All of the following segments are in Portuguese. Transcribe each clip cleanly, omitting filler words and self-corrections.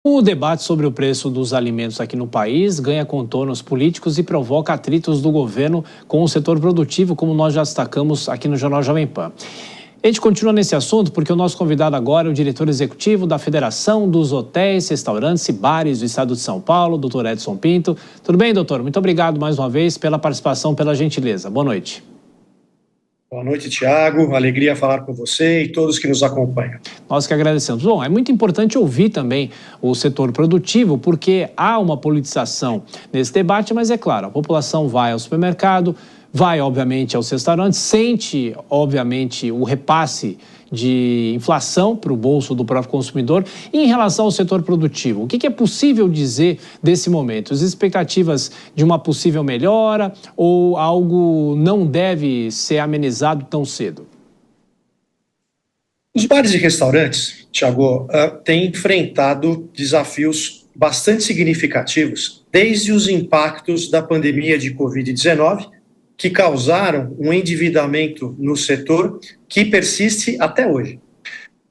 O debate sobre o preço dos alimentos aqui no país ganha contornos políticos e provoca atritos do governo com o setor produtivo, como nós já destacamos aqui no Jornal Jovem Pan. A gente continua nesse assunto porque o nosso convidado agora é o diretor executivo da Federação dos Hotéis, Restaurantes e Bares do Estado de São Paulo, doutor Edson Pinto. Tudo bem, doutor? Muito obrigado mais uma vez pela participação, pela gentileza. Boa noite. Boa noite, Tiago. Alegria falar com você e todos que nos acompanham. Nós que agradecemos. Bom, é muito importante ouvir também o setor produtivo, porque há uma politização nesse debate, mas é claro, a população vai ao supermercado, vai, obviamente, aos restaurantes, sente, obviamente, o repasse de inflação para o bolso do próprio consumidor. E em relação ao setor produtivo, o que é possível dizer desse momento? As expectativas de uma possível melhora ou algo não deve ser amenizado tão cedo? Os bares e restaurantes, Tiago, têm enfrentado desafios bastante significativos desde os impactos da pandemia de Covid-19, que causaram um endividamento no setor que persiste até hoje.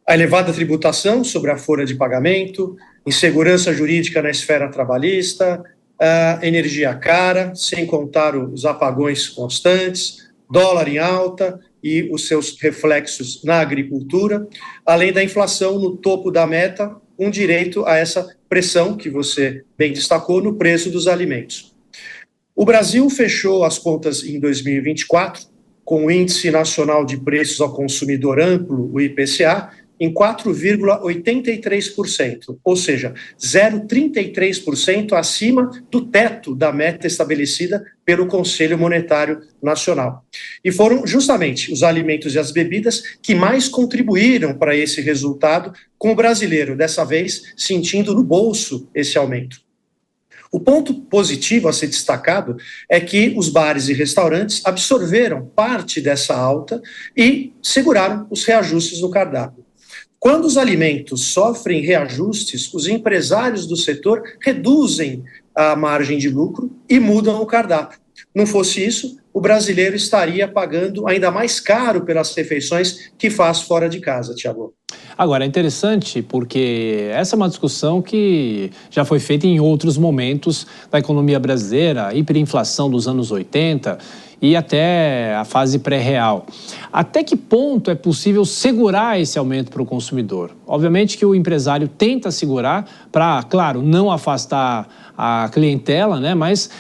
A elevada tributação sobre a folha de pagamento, insegurança jurídica na esfera trabalhista, a energia cara, sem contar os apagões constantes, dólar em alta e os seus reflexos na agricultura, além da inflação no topo da meta, com direito a essa pressão que você bem destacou no preço dos alimentos. O Brasil fechou as contas em 2024 com o Índice Nacional de Preços ao Consumidor Amplo, o IPCA, em 4,83%, ou seja, 0,33% acima do teto da meta estabelecida pelo Conselho Monetário Nacional. E foram justamente os alimentos e as bebidas que mais contribuíram para esse resultado, com o brasileiro, dessa vez, sentindo no bolso esse aumento. O ponto positivo a ser destacado é que os bares e restaurantes absorveram parte dessa alta e seguraram os reajustes no cardápio. Quando os alimentos sofrem reajustes, os empresários do setor reduzem a margem de lucro e mudam o cardápio. Não fosse isso, o brasileiro estaria pagando ainda mais caro pelas refeições que faz fora de casa, Tiago. Agora, é interessante porque essa é uma discussão que já foi feita em outros momentos da economia brasileira, a hiperinflação dos anos 80 e até a fase pré-real. Até que ponto é possível segurar esse aumento para o consumidor? Obviamente que o empresário tenta segurar para, claro, não afastar a clientela, né? Mas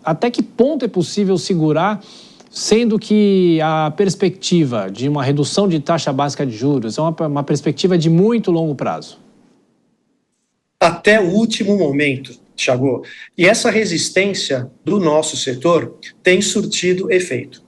até que ponto é possível segurar, sendo que a perspectiva de uma redução de taxa básica de juros é uma perspectiva de muito longo prazo? Até o último momento, Thiago. E essa resistência do nosso setor tem surtido efeito.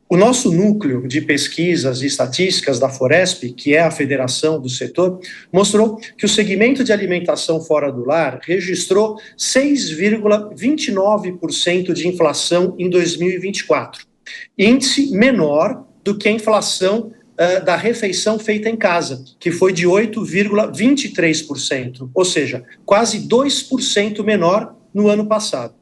O nosso núcleo de pesquisas e estatísticas da Foresp, que é a federação do setor, mostrou que o segmento de alimentação fora do lar registrou 6,29% de inflação em 2024. Índice menor do que a inflação da refeição feita em casa, que foi de 8,23%, ou seja, quase 2% menor no ano passado.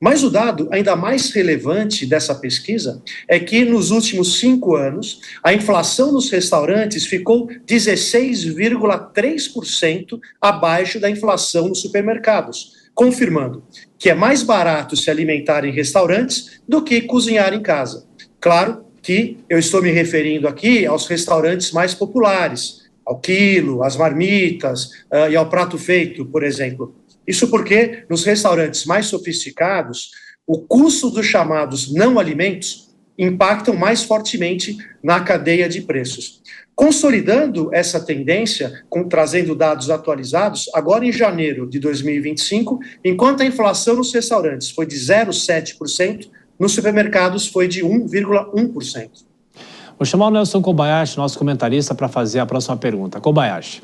Mas o dado ainda mais relevante dessa pesquisa é que nos últimos 5 anos, a inflação nos restaurantes ficou 16,3% abaixo da inflação nos supermercados, confirmando que é mais barato se alimentar em restaurantes do que cozinhar em casa. Claro que eu estou me referindo aqui aos restaurantes mais populares, ao quilo, às marmitas e ao prato feito, por exemplo. Isso porque nos restaurantes mais sofisticados, o custo dos chamados não alimentos impactam mais fortemente na cadeia de preços. Consolidando essa tendência, trazendo dados atualizados, agora em janeiro de 2025, enquanto a inflação nos restaurantes foi de 0,7%, nos supermercados foi de 1,1%. Vou chamar o Nelson Kobayashi, nosso comentarista, para fazer a próxima pergunta. Kobayashi.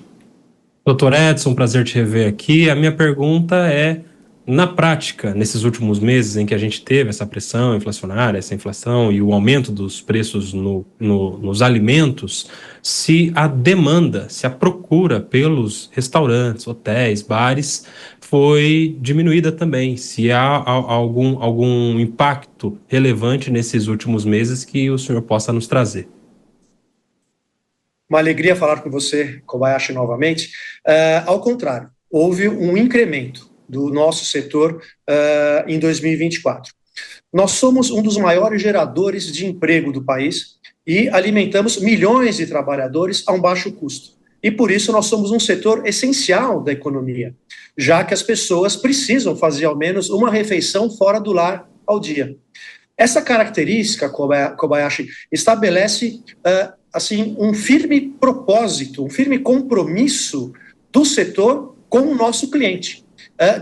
Doutor Edson, prazer te rever aqui. A minha pergunta é, na prática, nesses últimos meses em que a gente teve essa pressão inflacionária, essa inflação e o aumento dos preços nos alimentos, se a demanda, se a procura pelos restaurantes, hotéis, bares foi diminuída também, se há algum impacto relevante nesses últimos meses que o senhor possa nos trazer. Uma alegria falar com você, Kobayashi, novamente. Ao contrário, houve um incremento do nosso setor em 2024. Nós somos um dos maiores geradores de emprego do país e alimentamos milhões de trabalhadores a um baixo custo. E por isso nós somos um setor essencial da economia, já que as pessoas precisam fazer ao menos uma refeição fora do lar ao dia. Essa característica, Kobayashi, estabelece assim, um firme propósito, um firme compromisso do setor com o nosso cliente,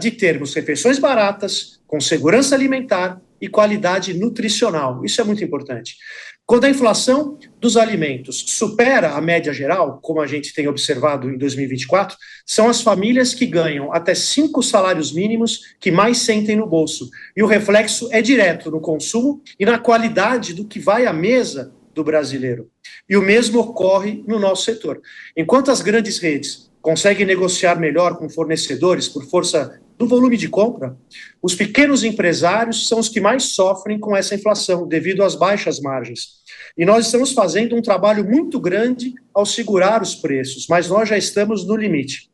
de termos refeições baratas, com segurança alimentar e qualidade nutricional. Isso é muito importante. Quando a inflação dos alimentos supera a média geral, como a gente tem observado em 2024, são as famílias que ganham até 5 salários mínimos que mais sentem no bolso. E o reflexo é direto no consumo e na qualidade do que vai à mesa do brasileiro. E o mesmo ocorre no nosso setor. Enquanto as grandes redes conseguem negociar melhor com fornecedores por força do volume de compra, os pequenos empresários são os que mais sofrem com essa inflação, devido às baixas margens. E nós estamos fazendo um trabalho muito grande ao segurar os preços, mas nós já estamos no limite.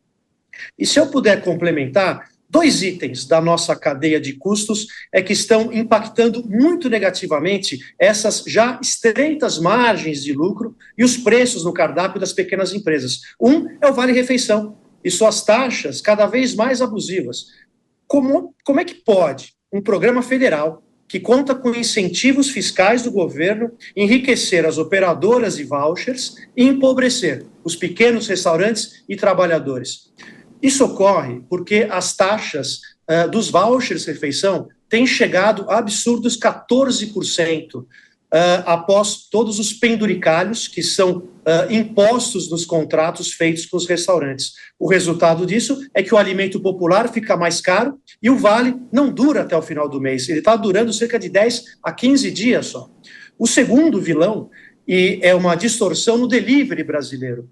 E se eu puder complementar, 2 itens da nossa cadeia de custos que estão impactando muito negativamente essas já estreitas margens de lucro e os preços no cardápio das pequenas empresas. Um é o vale-refeição e suas taxas cada vez mais abusivas. Como é que pode um programa federal que conta com incentivos fiscais do governo enriquecer as operadoras de vouchers e empobrecer os pequenos restaurantes e trabalhadores? Isso ocorre porque as taxas dos vouchers de refeição têm chegado a absurdos 14%, após todos os penduricalhos que são impostos nos contratos feitos com os restaurantes. O resultado disso é que o alimento popular fica mais caro e o vale não dura até o final do mês. Ele está durando cerca de 10 a 15 dias só. O segundo vilão é uma distorção no delivery brasileiro.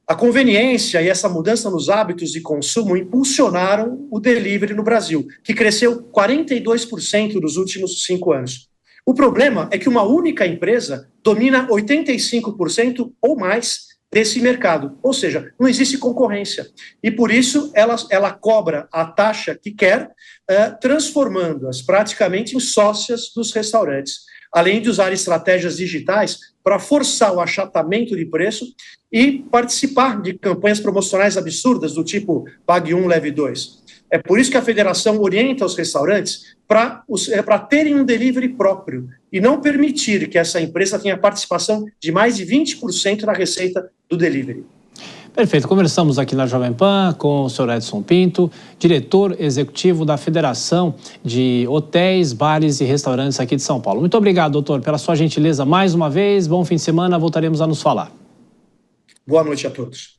A conveniência e essa mudança nos hábitos de consumo impulsionaram o delivery no Brasil, que cresceu 42% nos últimos 5 anos. O problema é que uma única empresa domina 85% ou mais desse mercado, ou seja, não existe concorrência. E por isso ela cobra a taxa que quer, transformando-as praticamente em sócias dos restaurantes, além de usar estratégias digitais para forçar o achatamento de preço e participar de campanhas promocionais absurdas do tipo Pague 1, Leve 2. É por isso que a federação orienta os restaurantes para terem um delivery próprio e não permitir que essa empresa tenha participação de mais de 20% na receita do delivery. Perfeito. Conversamos aqui na Jovem Pan com o senhor Edson Pinto, diretor executivo da Federação de Hotéis, Bares e Restaurantes aqui de São Paulo. Muito obrigado, doutor, pela sua gentileza mais uma vez. Bom fim de semana, voltaremos a nos falar. Boa noite a todos.